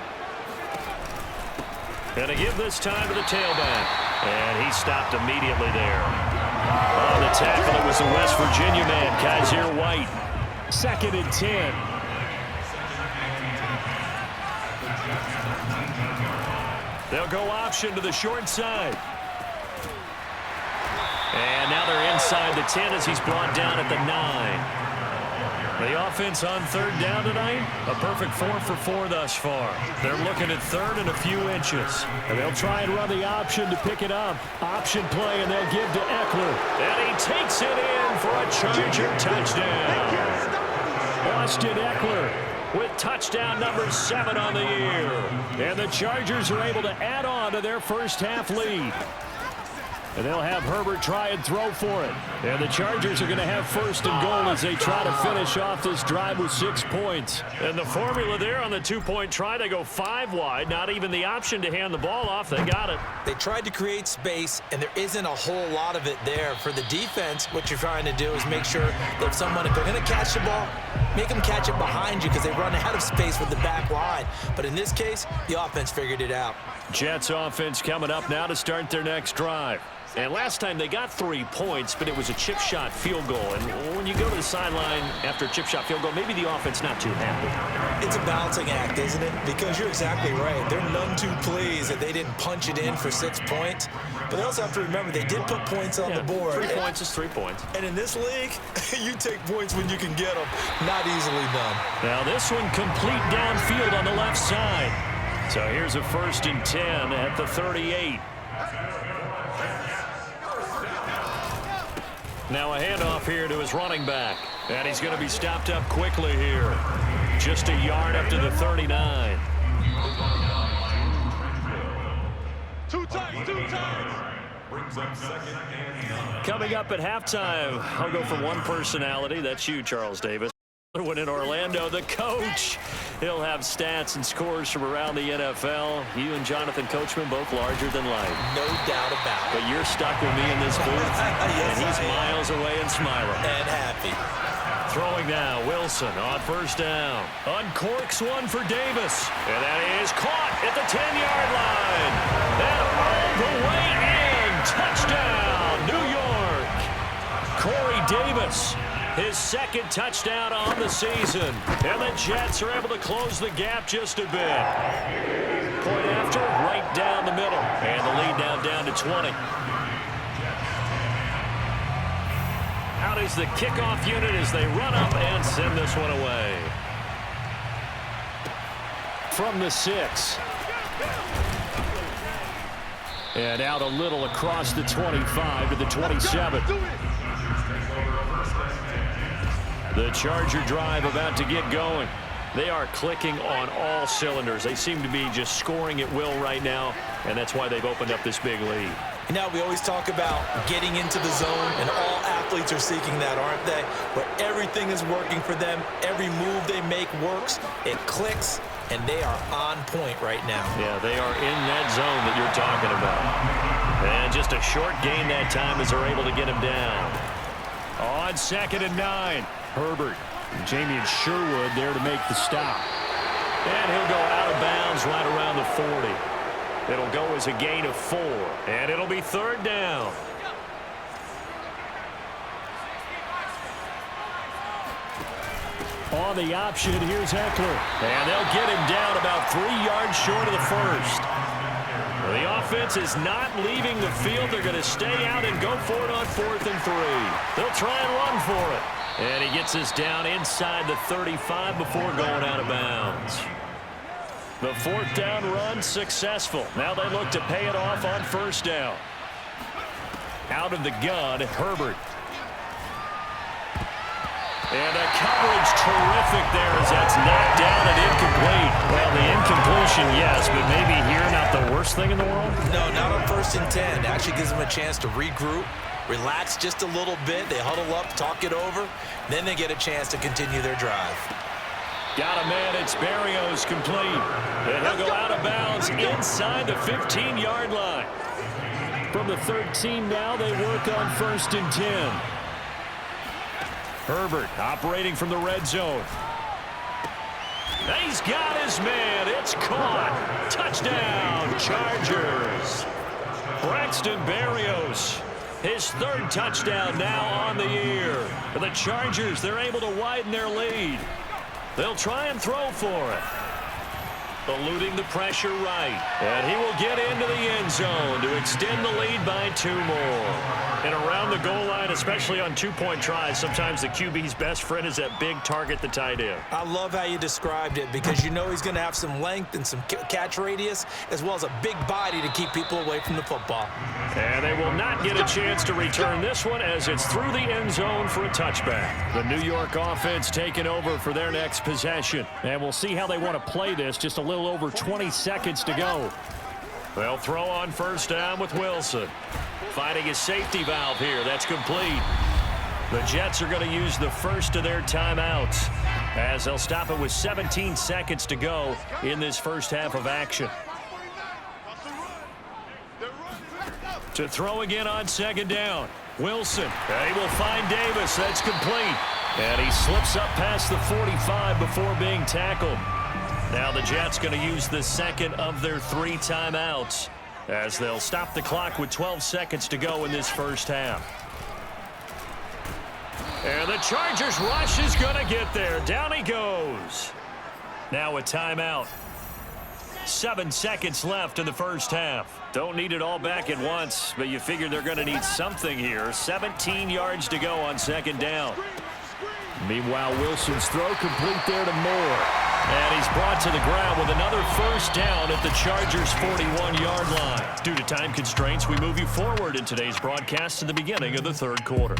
Speaker 2: And to give this time to the tailback. And he stopped immediately there. On the tackle, it was the West Virginia man, Kaiser White. 2nd and 10. They'll go option to the short side. And now they're inside the 10 as he's brought down at the 9. The offense on 3rd down tonight, a perfect 4 for 4 thus far. They're looking at 3rd and a few inches. And they'll try and run the option to pick it up. Option play, and they'll give to Eckler. And he takes it in for a Charger touchdown. Austin Eckler with touchdown number 7 on the year. And the Chargers are able to add on to their first half lead. And they'll have Herbert try and throw for it. And the Chargers are going to have first and goal as they try to finish off this drive with 6 points. And the formula there on the 2-point try, they go 5 wide. Not even the option to hand the ball off. They got it.
Speaker 5: They tried to create space, and there isn't a whole lot of it there. For the defense, what you're trying to do is make sure that if they're going to catch the ball, make them catch it behind you because they run out of space with the back line. But in this case, the offense figured it out.
Speaker 2: Jets offense coming up now to start their next drive. And last time they got 3 points, but it was a chip shot field goal. And when you go to the sideline after a chip shot field goal, maybe the offense not too happy.
Speaker 5: It's a balancing act, isn't it? Because you're exactly right. They're none too pleased that they didn't punch it in for 6 points. But they also have to remember they did put points on the board.
Speaker 2: 3 points is 3 points.
Speaker 5: And in this league, you take points when you can get them. Not easily done.
Speaker 2: Now this one complete downfield on the left side. So here's a 1st and 10 at the 38. Now a handoff here to his running back. And he's going to be stopped up quickly here. Just a yard up to the 39.
Speaker 4: 2 times.
Speaker 1: Brings up 2nd and 9.
Speaker 2: Coming up at halftime, I'll go for one personality. That's you, Charles Davis. When in Orlando, the coach. He'll have stats and scores from around the NFL. You and Jonathan Coachman both larger than life.
Speaker 5: No doubt about it.
Speaker 2: But you're stuck with me in this booth.
Speaker 5: Yes,
Speaker 2: and he's miles away and smiling.
Speaker 5: And happy.
Speaker 2: Throwing now, Wilson on 1st down. Uncorks one for Davis. And that is caught at the 10-yard line. And all the way in. Touchdown, New York. Corey Davis. His 2nd touchdown on the season. And the Jets are able to close the gap just a bit. Point after, right down the middle. And the lead now down to 20. Out is the kickoff unit as they run up and send this one away. From the 6. And out a little across the 25 to the 27. The Charger drive about to get going. They are clicking on all cylinders. They seem to be just scoring at will right now, and that's why they've opened up this big lead.
Speaker 5: Now, we always talk about getting into the zone, and all athletes are seeking that, aren't they? Where everything is working for them. Every move they make works. It clicks, and they are on point right now.
Speaker 2: Yeah, they are in that zone that you're talking about. And just a short gain that time as they're able to get him down. On 2nd and 9. Herbert, Jamian Sherwood there to make the stop. And he'll go out of bounds right around the 40. It'll go as a gain of 4. And it'll be 3rd down. On the option, here's Eckler. And they'll get him down about 3 yards short of the 1st. The offense is not leaving the field. They're going to stay out and go for it on 4th and 3. They'll try and run for it. And he gets us down inside the 35 before going out of bounds. The 4th down run successful. Now they look to pay it off on 1st down. Out of the gun, Herbert. And the coverage terrific there as that's knocked down and incomplete. Well, the incompletion, yes, but maybe here not the worst thing in the world?
Speaker 5: No, not on 1st and 10. It actually gives them a chance to regroup, relax just a little bit. They huddle up, talk it over. Then they get a chance to continue their drive.
Speaker 2: Got a man, it's Berrios complete. And he'll go out of bounds inside the 15-yard line. From the 13 now, they work on 1st and 10. Herbert operating from the red zone. He's got his man. It's caught. Touchdown, Chargers. Braxton Berrios. His 3rd touchdown now on the year. For the Chargers, they're able to widen their lead. They'll try and throw for it. Eluding the pressure right. And he will get into the end zone to extend the lead by 2 more. And around the goal line, especially on two-point tries, sometimes the QB's best friend is that big target, the tight end.
Speaker 5: I love how you described it because you know he's going to have some length and some catch radius as well as a big body to keep people away from the football.
Speaker 2: And they will not get a chance to return this one as it's through the end zone for a touchback. The New York offense taking over for their next possession. And we'll see how they want to play this. Just a little over 20 seconds to go. They'll throw on first down with Wilson. Finding his safety valve here. That's complete. The Jets are going to use the first of their timeouts as they'll stop it with 17 seconds to go in this first half of action. To throw again on second down. Wilson. He will find Davis. That's complete. And he slips up past the 45 before being tackled. Now the Jets going to use the second of their 3 timeouts as they'll stop the clock with 12 seconds to go in this first half. And the Chargers rush is going to get there. Down he goes. Now a timeout. 7 seconds left in the first half. Don't need it all back at once, but you figure they're going to need something here. 17 yards to go on second down. Meanwhile, Wilson's throw complete there to Moore. And he's brought to the ground with another first down at the Chargers' 41-yard line. Due to time constraints, we move you forward in today's broadcast to the beginning of the third quarter.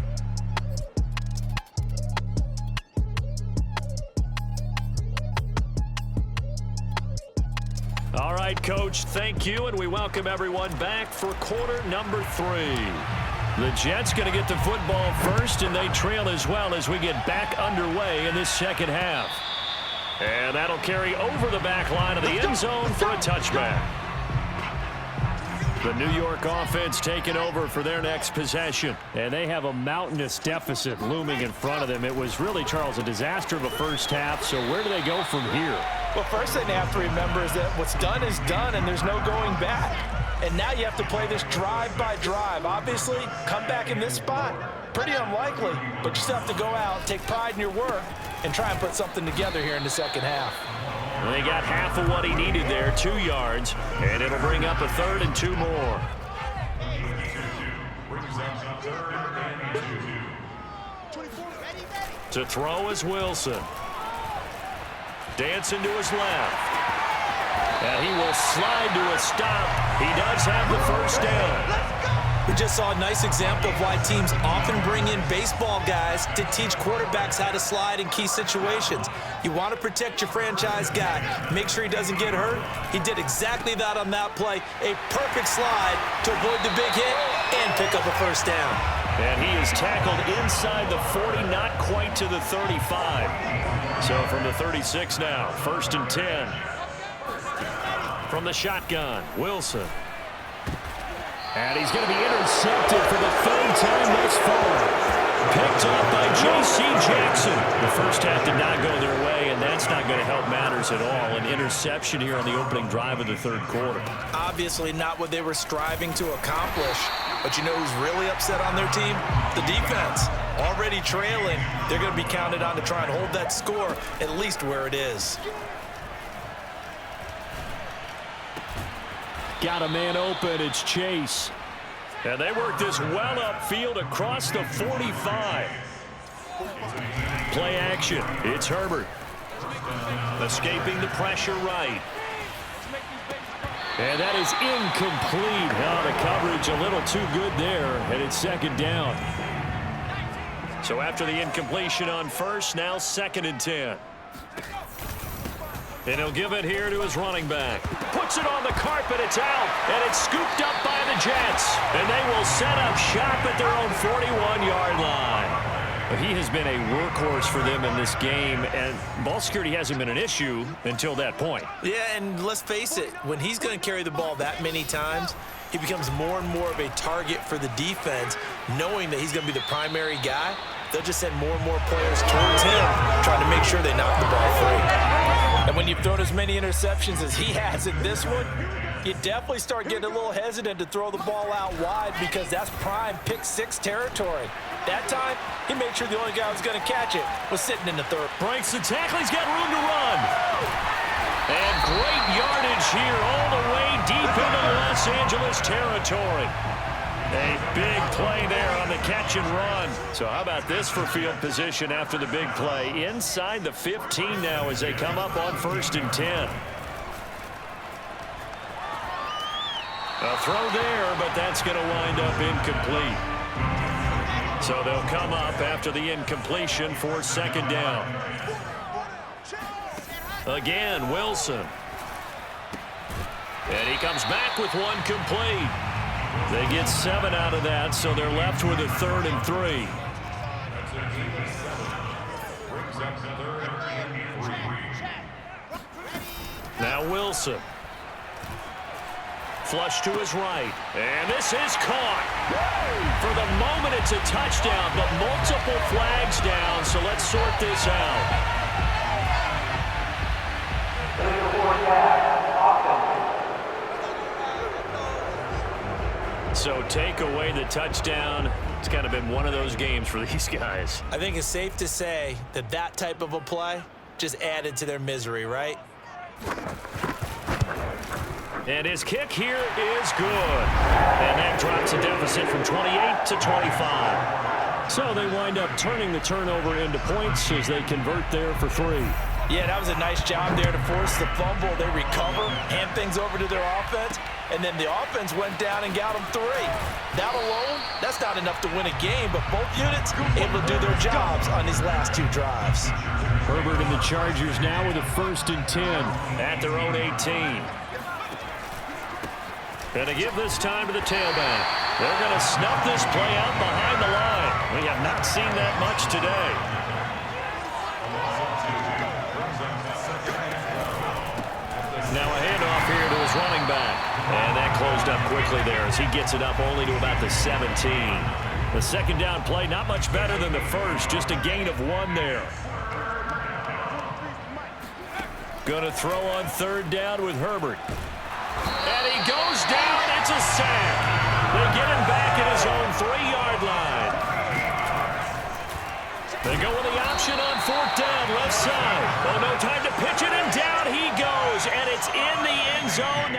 Speaker 2: All right, Coach, thank you, and we welcome everyone back for quarter number 3. The Jets going to get the football first, and they trail as well as we get back underway in this second half. And that'll carry over the back line of the end zone for a touchback. The New York offense taking over for their next possession. And they have a mountainous deficit looming in front of them. It was really, Charles, a disaster of a first half. So where do they go from here?
Speaker 5: Well, first thing they have to remember is that what's done is done, and there's no going back. And now you have to play this drive by drive. Obviously, come back in this spot, pretty unlikely, but you still have to go out, take pride in your work, and try and put something together here in the second half.
Speaker 2: They got half of what he needed there, 2 yards, and it'll bring up a 3rd and 2 more. To throw is Wilson. Dancing to his left. And he will slide to a stop. He does have the first down.
Speaker 5: We just saw a nice example of why teams often bring in baseball guys to teach quarterbacks how to slide in key situations. You want to protect your franchise guy. Make sure he doesn't get hurt. He did exactly that on that play. A perfect slide to avoid the big hit and pick up a first down.
Speaker 2: And he is tackled inside the 40, not quite to the 35. So from the 36 now, 1st and 10. From the shotgun, Wilson. And he's going to be intercepted for the 3rd time thus far. Picked up by J.C. Jackson. The first half did not go their way, and that's not going to help matters at all. An interception here on the opening drive of the third quarter.
Speaker 5: Obviously not what they were striving to accomplish. But you know who's really upset on their team? The defense. Already trailing. They're going to be counted on to try and hold that score at least where it is.
Speaker 2: Got a man open. It's Chase. And they work this well upfield across the 45. Play action. It's Herbert. Escaping the pressure right. And that is incomplete. Now the coverage a little too good there, and it's 2nd down. So after the incompletion on first, now 2nd and 10. And he'll give it here to his running back. Puts it on the carpet, it's out, and it's scooped up by the Jets. And they will set up shop at their own 41-yard line. He has been a workhorse for them in this game, and ball security hasn't been an issue until that point.
Speaker 5: Yeah, and let's face it, when he's going to carry the ball that many times, he becomes more and more of a target for the defense, knowing that he's going to be the primary guy. They'll just send more and more players towards him, trying to make sure they knock the ball free. And when you've thrown as many interceptions as he has in this one, you definitely start getting a little hesitant to throw the ball out wide because that's prime pick 6 territory. That time, he made sure the only guy who was going to catch it was sitting in the third.
Speaker 2: Breaks the tackle. He's got room to run. And great yardage here all the way deep into the Los Angeles territory. A big play there on the catch and run. So how about this for field position after the big play? Inside the 15 now as they come up on 1st and 10. A throw there, but that's going to wind up incomplete. So they'll come up after the incompletion for 2nd down. Again, Wilson. And he comes back with one complete. They get 7 out of that, so they're left with a 3rd and 3. Now Wilson. Flush to his right. And this is caught. For the moment, it's a touchdown, but multiple flags down, so let's sort this out. So take away the touchdown. It's kind of been one of those games for these guys.
Speaker 3: I think it's safe to say that that type of a play just added to their misery, right?
Speaker 2: And his kick here is good. And that drops the deficit from 28 to 25. So they wind up turning the turnover into points as they convert there for 3.
Speaker 3: Yeah, that was a nice job there to force the fumble. They recover, hand things over to their offense, and then the offense went down and got them 3. That alone, that's not enough to win a game, but both units able to do their jobs on these last 2 drives.
Speaker 2: Herbert and the Chargers now with a 1st and 10 at their own 18. Gonna give this time to the tailback. They're gonna snuff this play out behind the line. We have not seen that much today. Now a handoff here to his running back. And that closed up quickly there as he gets it up only to about the 17. The 2nd down play, not much better than the first, just a gain of 1 there. Gonna throw on 3rd down with Herbert. And he goes down. It's a sack. They get him back at his own 3-yard line. They go with the option on 4th down, left side. Oh, no time to pitch it, and down he goes. And it's in the end zone.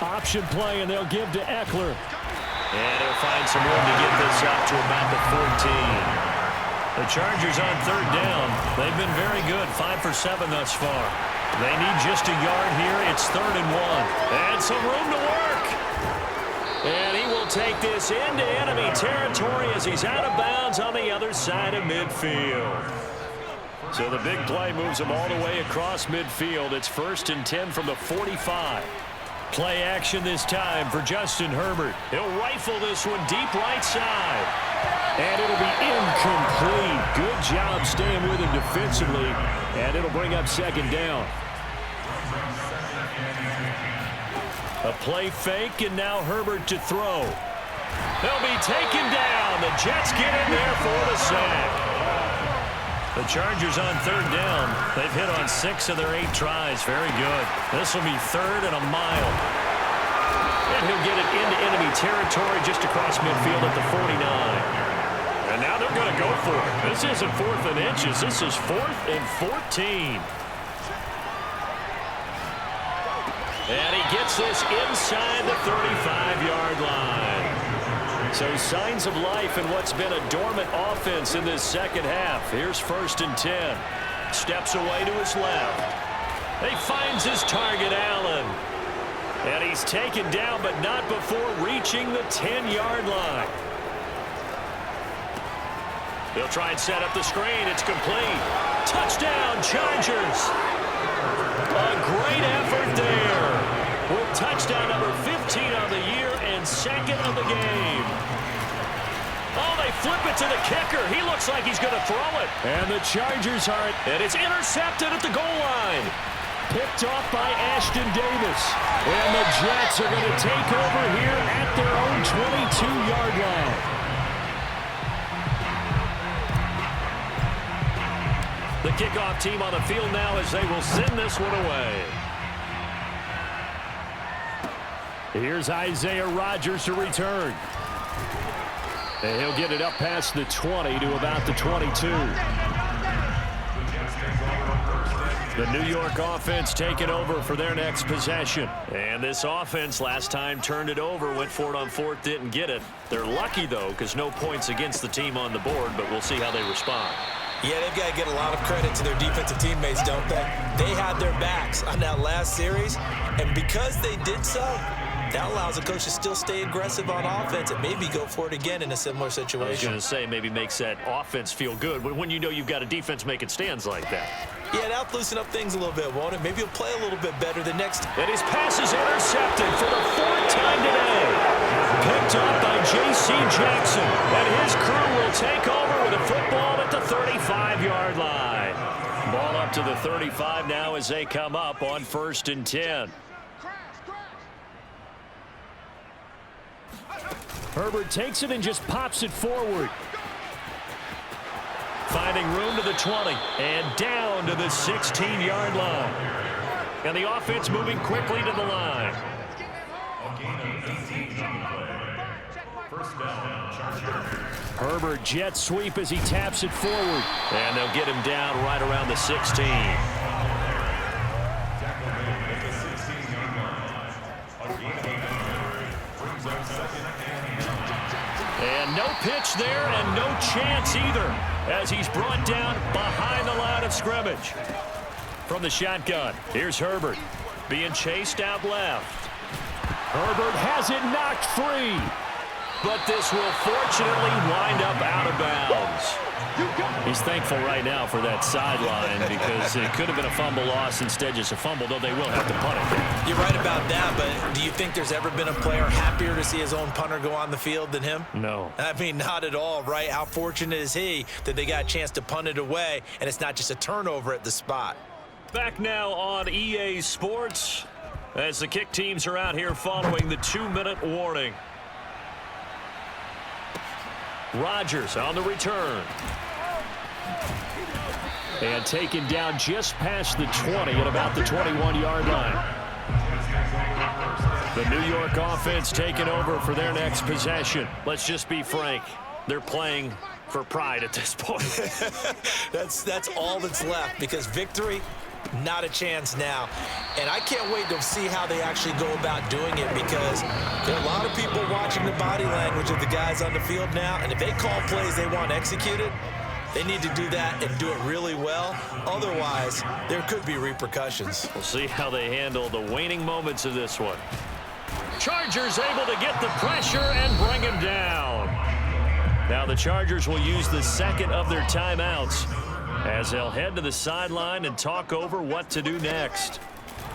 Speaker 2: Option play, and they'll give to Eckler. And he'll find some room to get this up to about the 14. The Chargers on 3rd down. They've been very good, 5 for 7 thus far. They need just a yard here. It's 3rd and 1. And some room to work. And he will take this into enemy territory as he's out of bounds on the other side of midfield. So the big play moves him all the way across midfield. It's 1st and 10 from the 45. Play action this time for Justin Herbert. He'll rifle this one deep right side. And it'll be incomplete. Good job staying with him defensively. And it'll bring up 2nd down. A play fake, and now Herbert to throw. They'll be taken down. The Jets get in there for the sack. The Chargers on 3rd down. They've hit on 6 of their 8 tries. Very good. This will be 3rd and a mile. And he'll get it into enemy territory just across midfield at the 49. And now they're going to go for it. This isn't 4th and inches. This is 4th and 14. And he gets this inside the 35-yard line. So signs of life in what's been a dormant offense in this 2nd half. Here's 1st and 10. Steps away to his left. He finds his target, Allen. And he's taken down, but not before reaching the 10-yard line. He'll try and set up the screen. It's complete. Touchdown, Chargers. A great effort there. With touchdown number 15 on the year and 2nd of the game. Oh, they flip it to the kicker. He looks like he's going to throw it. And the Chargers are it. And it's intercepted at the goal line. Picked off by Ashton Davis. And the Jets are going to take over here at their own 22-yard line. kickoff team on the field now as they will send this one away. Here's Isaiah Rodgers to return. And he'll get it up past the 20 to about the 22. The New York offense taking over for their next possession. And this offense last time turned it over, went for it on fourth, didn't get it. They're lucky, though, because no points against the team on the board, but we'll see how they respond.
Speaker 3: Yeah, they've got to get a lot of credit to their defensive teammates, don't they? They had their backs on that last series, and because they did so, that allows the coach to still stay aggressive on offense and maybe go for it again in a similar situation.
Speaker 2: I was going to say maybe makes that offense feel good when you know you've got a defense making stands like that.
Speaker 3: Yeah, that'll loosen up things a little bit, won't it? Maybe he'll play a little bit better the next.
Speaker 2: And his pass is intercepted for the fourth time today. Picked up by J.C. Jackson. And his crew will take over with a football at the 35-yard line. Ball up to the 35 now as they come up on 1st and 10. Herbert takes it and just pops it forward. Finding room to the 20 and down to the 16-yard line. And the offense moving quickly to the line. Herbert jet sweep as he taps it forward. And they'll get him down right around the 16. And no pitch there and no chance either as he's brought down behind the line of scrimmage. From the shotgun, here's Herbert being chased out left. Herbert has it knocked free. But this will fortunately wind up out of bounds. He's thankful right now for that sideline because it could have been a fumble loss, instead just a fumble, though they will have to punt it.
Speaker 3: You're right about that, but do you think there's ever been a player happier to see his own punter go on the field than him?
Speaker 2: No.
Speaker 3: I mean, not at all, right? How fortunate is he that they got a chance to punt it away, and it's not just a turnover at the spot.
Speaker 2: Back now on EA Sports as the kick teams are out here following the 2-minute warning. Rodgers on the return. And taken down just past the 20 at about the 21-yard line. The New York offense taking over for their next possession. Let's just be frank. They're playing for pride at this point.
Speaker 3: That's all that's left, because victory, not a chance now. And I can't wait to see how they actually go about doing it, because there are a lot of people watching the body language of the guys on the field now, and if they call plays they want executed, they need to do that and do it really well. Otherwise, there could be repercussions.
Speaker 2: We'll see how they handle the waning moments of this one. Chargers able to get the pressure and bring him down. Now the Chargers will use the second of their timeouts as they'll head to the sideline and talk over what to do next.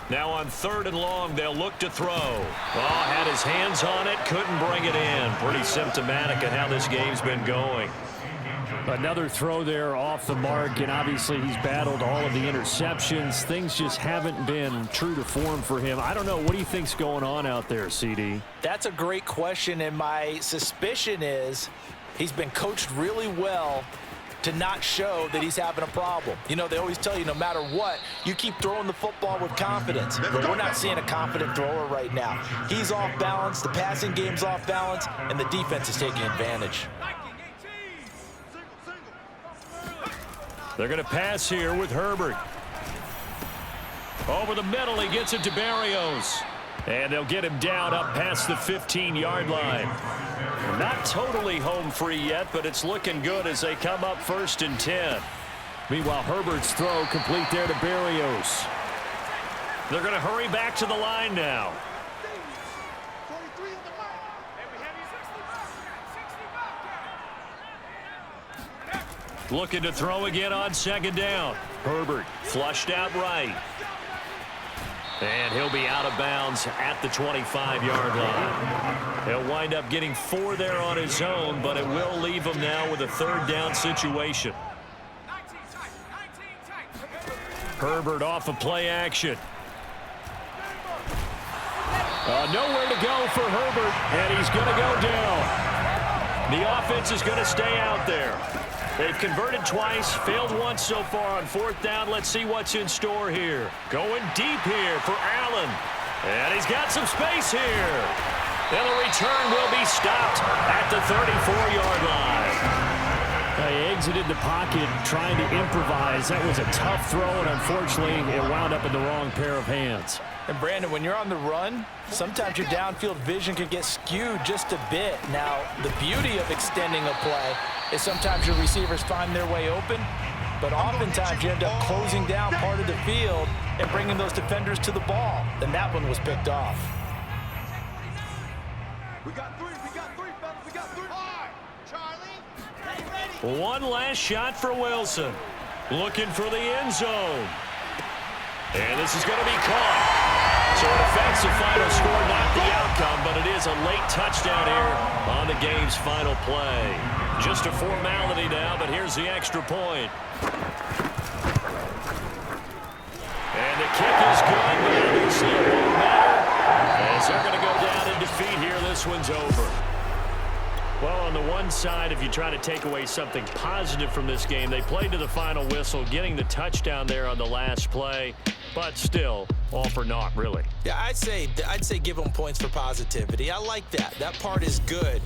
Speaker 2: Now on 3rd and long, they'll look to throw. Oh, had his hands on it, couldn't bring it in. Pretty symptomatic of how this game's been going. Another throw there off the mark, and obviously he's battled all of the interceptions. Things just haven't been true to form for him. I don't know. What do you think's going on out there, CD?
Speaker 3: That's a great question, and my suspicion is he's been coached really well to not show that he's having a problem. You know, they always tell you no matter what, you keep throwing the football with confidence. But we're not seeing a confident thrower right now. He's off balance, the passing game's off balance, and the defense is taking advantage.
Speaker 2: They're going to pass here with Herbert. Over the middle, he gets it to Berrios. And they'll get him down up past the 15-yard line. Not totally home free yet, but it's looking good as they come up 1st and 10. Meanwhile, Herbert's throw complete there to Berrios. They're going to hurry back to the line now. Looking to throw again on 2nd down. Herbert flushed out right. And he'll be out of bounds at the 25-yard line. He'll wind up getting 4 there on his own, but it will leave him now with a 3rd down situation. Herbert off of play action. Nowhere to go for Herbert, and he's going to go down. The offense is going to stay out there. They've converted twice, failed once so far on fourth down. Let's see what's in store here. Going deep here for Allen. And he's got some space here. And the return will be stopped at the 34-yard line.
Speaker 6: He exited the pocket trying to improvise. That was a tough throw, and unfortunately, it wound up in the wrong pair of hands.
Speaker 5: And Brandon, when you're on the run, sometimes your downfield vision can get skewed just a bit. Now, the beauty of extending a play is sometimes your receivers find their way open, but oftentimes you end up closing down part of the field and bringing those defenders to the ball. And that one was picked off.
Speaker 4: We got three, fellas. We got three. All right, Charlie.
Speaker 2: One last shot for Wilson. Looking for the end zone. And this is going to be caught. So it affects the final score, not the outcome, but it is a late touchdown here on the game's final play. Just a formality now, but here's the extra point. And the kick is good, but obviously it won't matter, as they're going to go down in defeat here. This one's over. Well, on the one side, if you try to take away something positive from this game, they played to the final whistle, getting the touchdown there on the last play, but still, all for naught, really.
Speaker 5: Yeah, I'd say give them points for positivity. I like that. That part is good.